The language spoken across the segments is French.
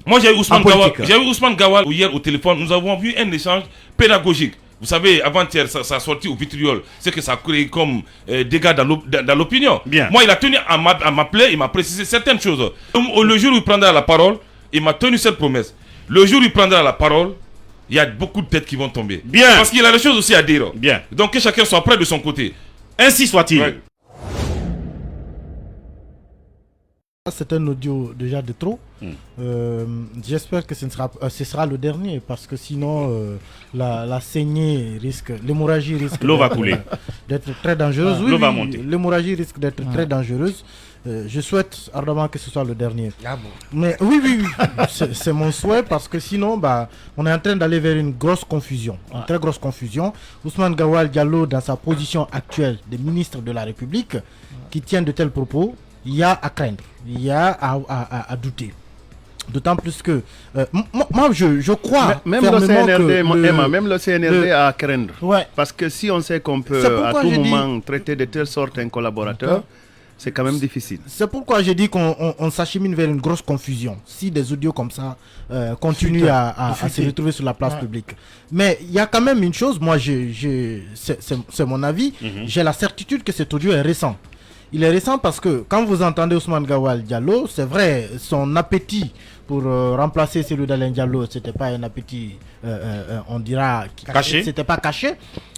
Moi, j'ai eu Ousmane Gawal hier au téléphone. Nous avons vu un échange pédagogique. Vous savez, avant-hier, ça a sorti au vitriol. C'est que ça a créé comme dégâts dans l'opinion. Bien. Moi, il a tenu à m'appeler, il m'a précisé certaines choses. Le jour où il prendra la parole, il m'a tenu cette promesse. Le jour où il prendra la parole, il y a beaucoup de têtes qui vont tomber. Bien. Parce qu'il a des choses aussi à dire. Bien. Donc que chacun soit prêt de son côté. Ainsi soit-il. Ouais. C'est un audio déjà de trop. J'espère que ce sera le dernier parce que sinon la saignée risque, l'hémorragie risque l'eau va couler. D'être très dangereuse. L'eau va monter. L'hémorragie risque d'être très dangereuse. Je souhaite ardemment que ce soit le dernier. Ah bon. Mais oui. c'est mon souhait parce que sinon on est en train d'aller vers une grosse confusion, une très grosse confusion. Ousmane Gawal Diallo, dans sa position actuelle de ministre de la République, qui tient de tels propos, il y a à craindre, il y a à douter. D'autant plus que moi je crois même fermement même le CNRD a à craindre. Ouais. Parce que si on sait qu'on peut à tout moment traiter de telle sorte un collaborateur, c'est quand même difficile. C'est pourquoi j'ai dit qu'on s'achemine vers une grosse confusion si des audios comme ça continuent à se retrouver sur la place publique. Mais il y a quand même une chose, moi c'est mon avis, j'ai la certitude que cet audio est récent. Il est récent parce que quand vous entendez Ousmane Gawal Diallo, c'est vrai, son appétit pour remplacer celui d'Alain Diallo, c'était pas un appétit, on dira, caché. C'était pas caché,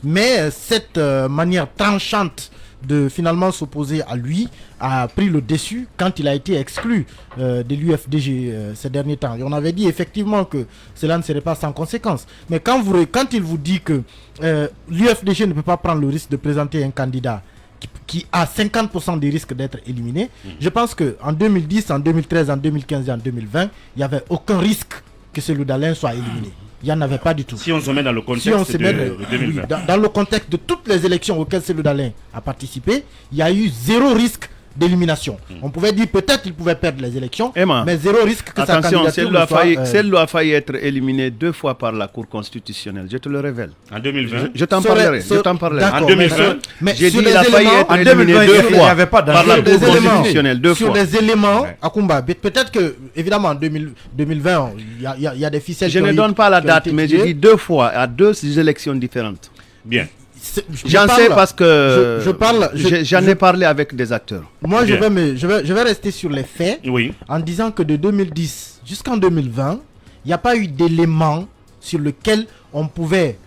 mais cette manière tranchante de finalement s'opposer à lui a pris le dessus quand il a été exclu de l'UFDG ces derniers temps. Et on avait dit effectivement que cela ne serait pas sans conséquence. Mais quand il vous dit que l'UFDG ne peut pas prendre le risque de présenter un candidat qui a 50% des risques d'être éliminé, je pense qu'en 2010, en 2013, en 2015 et en 2020, il n'y avait aucun risque que celui d'Alain soit éliminé. Il n'y en avait pas du tout. Si on se met dans le contexte de 2020. Oui, dans le contexte de toutes les élections auxquelles celui d'Alain a participé, il y a eu zéro risque d'élimination. On pouvait dire peut-être qu'il pouvait perdre les élections, mais zéro risque que sa candidature celle-là a failli être éliminée 2 fois par la Cour constitutionnelle, je te le révèle. En 2020. Je t'en parlerai. En 2020. J'ai dit qu'il a failli être éliminé 2 fois par la Cour constitutionnelle. 2 fois. Sur des éléments, Akoumba, peut-être que, évidemment, en 2020, il y a des ficelles. Je ne donne pas la date, mais j'ai dit 2 fois, à 2 élections différentes. Bien. J'en sais parce que j'en ai parlé avec des acteurs. Moi, je vais rester sur les faits en disant que de 2010 jusqu'en 2020, il n'y a pas eu d'éléments sur lequel on pouvait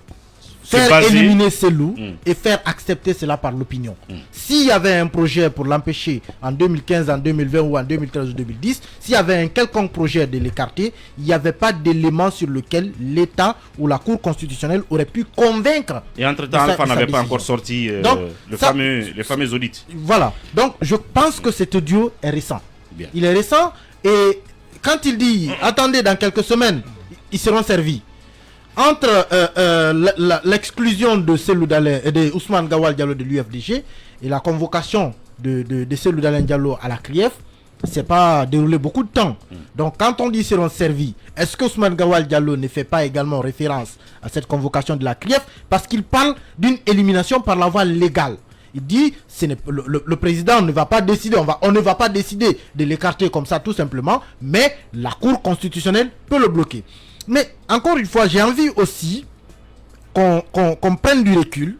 faire éliminer ces loups et faire accepter cela par l'opinion. S'il y avait un projet pour l'empêcher en 2015, en 2020 ou en 2013 ou 2010, s'il y avait un quelconque projet de l'écarter, il n'y avait pas d'élément sur lequel l'État ou la Cour constitutionnelle aurait pu convaincre. Et entre-temps, Alpha n'avait pas encore sorti les fameux audits. Voilà. Donc, je pense que cet audio est récent. Bien. Il est récent et quand il dit « Attendez, dans quelques semaines, ils seront servis », entre l'exclusion de Cellou Dalein et de Ousmane Gawal Diallo de l'UFDG et la convocation de Cellou Dalein Diallo à la CRIEF, c'est pas déroulé beaucoup de temps. Donc quand on dit seront servis, est-ce que Ousmane Gawal Diallo ne fait pas également référence à cette convocation de la CRIEF parce qu'il parle d'une élimination par la voie légale? Il dit le président ne va pas décider, on ne va pas décider de l'écarter comme ça tout simplement, mais la Cour constitutionnelle peut le bloquer. Mais encore une fois, j'ai envie aussi qu'on prenne du recul,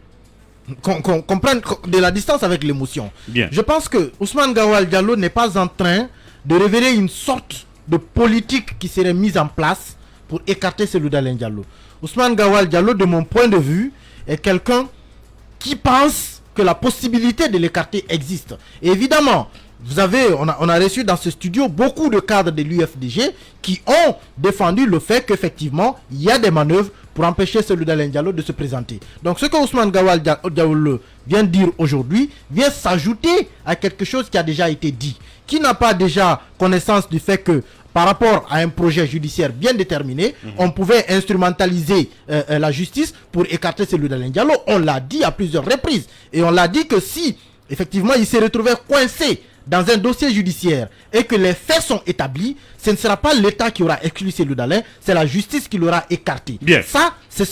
qu'on prenne de la distance avec l'émotion. Je pense que Ousmane Gawal Diallo n'est pas en train de révéler une sorte de politique qui serait mise en place pour écarter celui d'Alain Diallo. Ousmane Gawal Diallo, de mon point de vue, est quelqu'un qui pense que la possibilité de l'écarter existe. Et évidemment, on a reçu dans ce studio beaucoup de cadres de l'UFDG qui ont défendu le fait qu'effectivement, il y a des manœuvres pour empêcher celui d'Alain Diallo de se présenter. Donc ce que Ousmane Gawal Diallo vient de dire aujourd'hui vient s'ajouter à quelque chose qui a déjà été dit. Qui n'a pas déjà connaissance du fait que par rapport à un projet judiciaire bien déterminé, on pouvait instrumentaliser la justice pour écarter celui d'Alain Diallo. On l'a dit à plusieurs reprises. Et on l'a dit que si effectivement il s'est retrouvé coincé dans un dossier judiciaire et que les faits sont établis, ce ne sera pas l'État qui aura exclu celui d'Alain, c'est la justice qui l'aura écarté. Bien. Ça, ce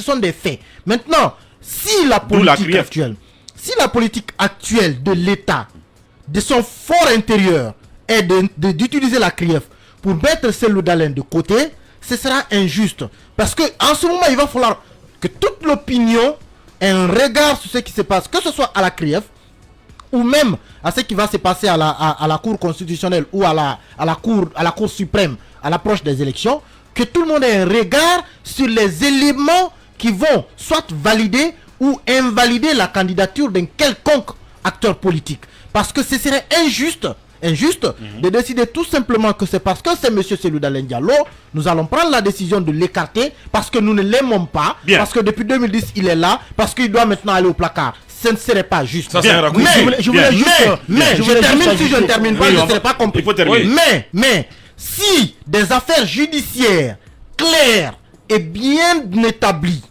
sont des faits. Maintenant, si la politique actuelle de l'État, de son fort intérieur, est d'utiliser la CRIEF pour mettre Cellou Dalein de côté, ce sera injuste. Parce qu'en ce moment, il va falloir que toute l'opinion ait un regard sur ce qui se passe, que ce soit à la CRIEF, ou même à ce qui va se passer à la Cour constitutionnelle ou à la Cour suprême à l'approche des élections, que tout le monde ait un regard sur les éléments qui vont soit valider ou invalider la candidature d'un quelconque acteur politique. Parce que ce serait injuste de décider tout simplement que c'est parce que c'est M. Cellou Dalein Diallo, nous allons prendre la décision de l'écarter parce que nous ne l'aimons pas, parce que depuis 2010 il est là, parce qu'il doit maintenant aller au placard. Ce ne serait pas juste. Ça, c'est un raccourci. Mais je termine, si je ne termine pas, je ne serai pas compris. Il faut terminer. Mais si des affaires judiciaires claires et bien établies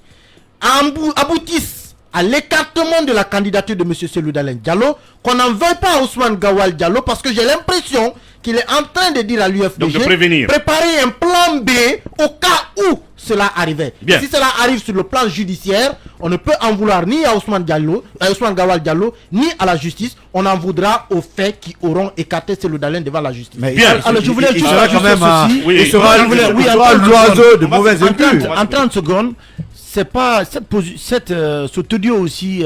aboutissent à l'écartement de la candidature de M. Cellou Dalein Diallo, qu'on n'en veuille pas à Ousmane Gawal Diallo, parce que j'ai l'impression qu'il est en train de dire à l'UFDG, préparer un plan B au cas où cela arrivait. Si cela arrive sur le plan judiciaire, on ne peut en vouloir ni à Ousmane Gawal Diallo, ni à la justice. On en voudra aux faits qui auront écarté Cellou Dalein devant la justice. Alors je voulais juste ajouter ceci. Il sera l'oiseau de mauvais augure. En 30 secondes, c'est pas cet audio aussi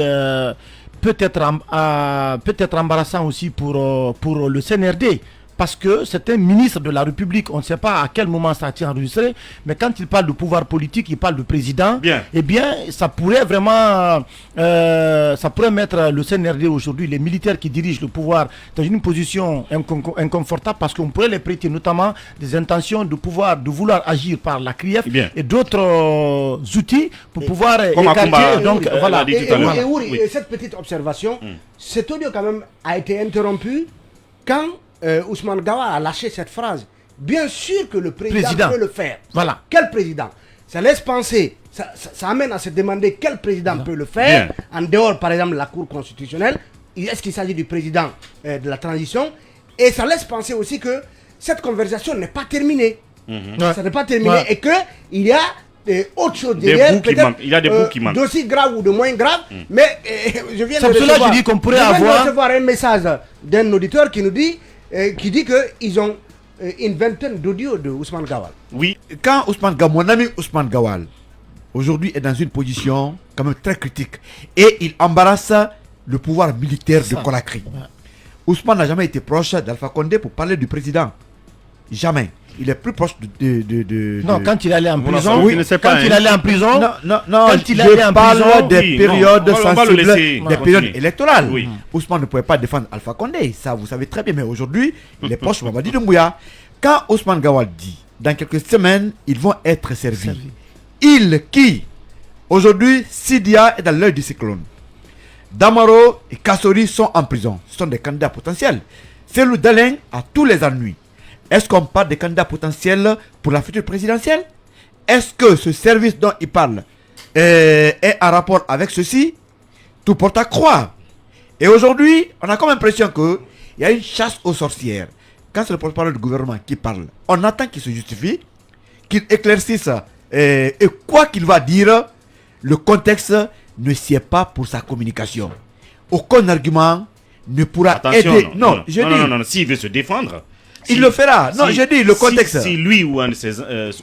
peut être embarrassant aussi pour le CNRD, parce que c'est un ministre de la République. On ne sait pas à quel moment ça a été enregistré, mais quand il parle de pouvoir politique, il parle de président. Eh bien, ça pourrait vraiment mettre le CNRD aujourd'hui, les militaires qui dirigent le pouvoir, dans une position inconfortable, parce qu'on pourrait les prêter notamment des intentions de vouloir agir par la CRIEF et d'autres outils pour pouvoir écarter. Donc voilà. Et cette petite observation, cet audio quand même a été interrompu quand Ousmane Gawal a lâché cette phrase. Bien sûr que le président peut le faire. Voilà. Quel président? Ça laisse penser, ça amène à se demander quel président peut le faire, en dehors par exemple de la Cour constitutionnelle. Est-ce qu'il s'agit du président de la transition? Et ça laisse penser aussi que cette conversation n'est pas terminée. Ça n'est pas terminé et qu'il y a autre chose derrière, il y a des bouts qui manquent, d'aussi grave ou de moins grave, mais je viens de recevoir un message d'un auditeur qui nous dit qu'ils ont une vingtaine d'audios de Ousmane Gawal. Oui, quand mon ami Ousmane Gawal, aujourd'hui est dans une position quand même très critique et il embarrasse le pouvoir militaire de Conakry. Ousmane n'a jamais été proche d'Alpha Condé pour parler du président. Jamais. Il est plus proche Non, quand il allait en prison, oui, quand il allait en prison, non, je parle des périodes sensibles, des périodes électorales. Ousmane ne pouvait pas défendre Alpha Condé, ça vous savez très bien, mais aujourd'hui, il est proche de Mamadi Doumbouya. Quand Ousmane Gawal dit, dans quelques semaines, ils vont être servis. Aujourd'hui, Sidia est dans l'œil du cyclone. Damaro et Kassori sont en prison. Ce sont des candidats potentiels. Cellou Dalein a tous les ennuis. Est-ce qu'on parle des candidats potentiels pour la future présidentielle? Est-ce que ce service dont il parle est en rapport avec ceci? Tout porte à croire. Et aujourd'hui, on a comme l'impression qu'il y a une chasse aux sorcières. Quand c'est le porte-parole du gouvernement qui parle, on attend qu'il se justifie, qu'il éclaircisse et quoi qu'il va dire, le contexte ne sied pas pour sa communication. Aucun argument ne pourra aider. Non, s'il veut se défendre, il le fera. Non, je dis le contexte. Si lui ou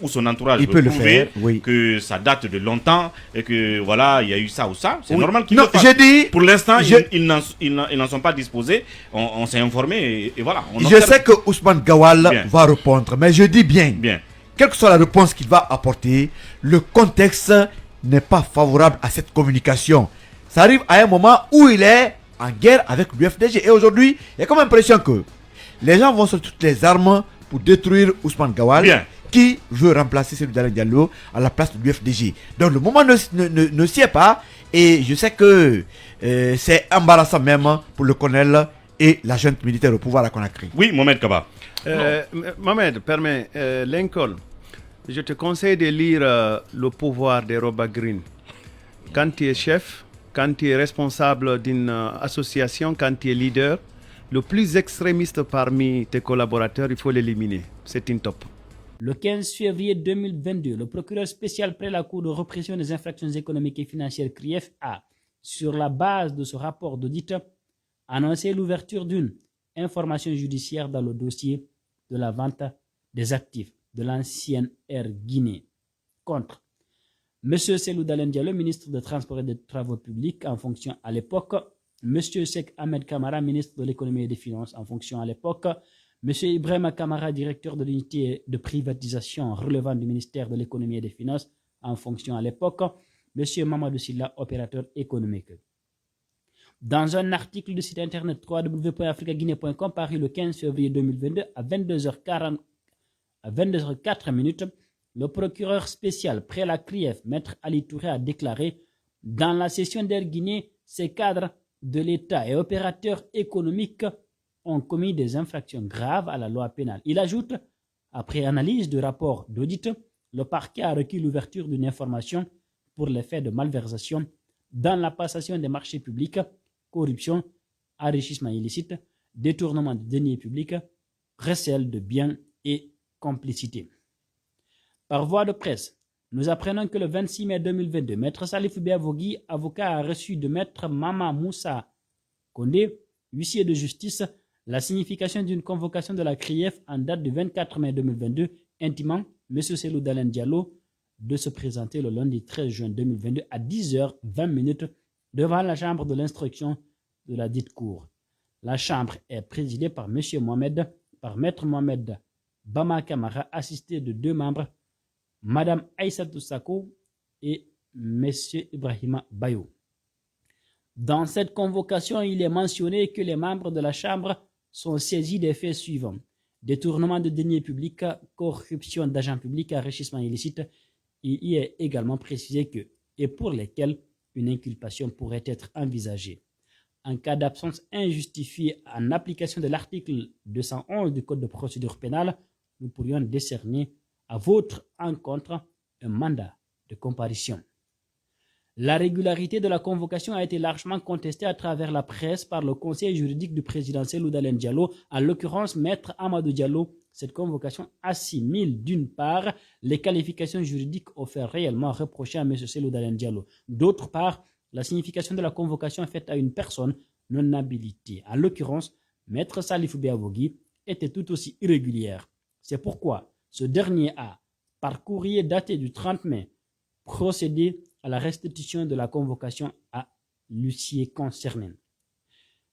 son entourage il peut le faire, que ça date de longtemps et que voilà, il y a eu ça ou ça, c'est normal qu'il le fasse. Je dis, pour l'instant, ils n'en sont pas disposés. On s'est informé et voilà. Je sais que Ousmane Gawal va répondre, mais je dis bien, quelle que soit la réponse qu'il va apporter, le contexte n'est pas favorable à cette communication. Ça arrive à un moment où il est en guerre avec l'UFDG. Et aujourd'hui, il y a comme l'impression que les gens vont sur toutes les armes pour détruire Ousmane Gawal, qui veut remplacer Cellou Dalein Diallo à la place de l'UFDG. Donc le moment ne s'y est pas, et je sais que c'est embarrassant même pour le colonel et la junte militaire au pouvoir à Conakry. Oui, Mohamed Kaba. Mohamed, permets, Lincoln, je te conseille de lire Le pouvoir de Robert Greene. Quand tu es chef, quand tu es responsable d'une association, quand tu es leader, le plus extrémiste parmi tes collaborateurs, il faut l'éliminer. C'est une top. Le 15 février 2022, le procureur spécial près la Cour de répression des infractions économiques et financières CRIEF a, sur la base de ce rapport d'audit, annoncé l'ouverture d'une information judiciaire dans le dossier de la vente des actifs de l'ancienne Air Guinée contre M. Selou Dalein Diallo, ministre des Transports et des Travaux publics en fonction à l'époque, M. Sek Ahmed Kamara, ministre de l'économie et des finances en fonction à l'époque, M. Ibrahima Kamara, directeur de l'unité de privatisation relevant du ministère de l'économie et des finances en fonction à l'époque, M. Mamadou Silla, opérateur économique. Dans un article du site internet www.africaguinée.com paru le 15 février 2022 à 22h04, le procureur spécial près la CRIEF, Maître Ali Touré, a déclaré « Dans la session d'Air Guinée, ces cadres de l'État et opérateurs économiques ont commis des infractions graves à la loi pénale. » Il ajoute « Après analyse du rapport d'audit, le parquet a requis l'ouverture d'une information pour les faits de malversation dans la passation des marchés publics, corruption, enrichissement illicite, détournement de deniers publics, recel de biens et complicité. » Par voie de presse, nous apprenons que le 26 mai 2022, Maître Salif Biavogui, avocat, a reçu de Maître Mama Moussa Kondé, huissier de justice, la signification d'une convocation de la CRIEF en date du 24 mai 2022, intimant M. Selou Dalein Diallo de se présenter le lundi 13 juin 2022 à 10h20 devant la chambre de l'instruction de la dite cour. La chambre est présidée par Maître Mohamed Bama Kamara, assisté de 2 membres, Madame Aïssatou Sako et M. Ibrahima Bayo. Dans cette convocation, il est mentionné que les membres de la Chambre sont saisis des faits suivants: détournement de deniers publics, corruption d'agents publics, enrichissement illicite. Il y est également précisé que, et pour lesquels une inculpation pourrait être envisagée. En cas d'absence injustifiée en application de l'article 211 du Code de procédure pénale, nous pourrions décerner à votre encontre un mandat de comparution. La régularité de la convocation a été largement contestée à travers la presse par le conseil juridique du président Selou Dalein Diallo, en l'occurrence Maître Amadou Diallo. Cette convocation assimile d'une part les qualifications juridiques offertes réellement reprochées à M. Selou Dalein Diallo. D'autre part, la signification de la convocation faite à une personne non habilitée, en l'occurrence Maître Salif Biavogui, était tout aussi irrégulière. C'est pourquoi ce dernier a, par courrier daté du 30 mai, procédé à la restitution de la convocation à l'huissier concerné.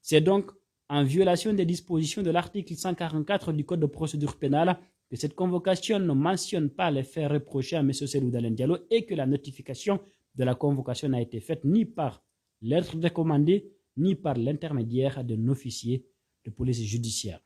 C'est donc en violation des dispositions de l'article 144 du Code de procédure pénale que cette convocation ne mentionne pas les faits reprochés à M. Selou Dalein Diallo et que la notification de la convocation n'a été faite ni par lettre recommandée ni par l'intermédiaire d'un officier de police judiciaire.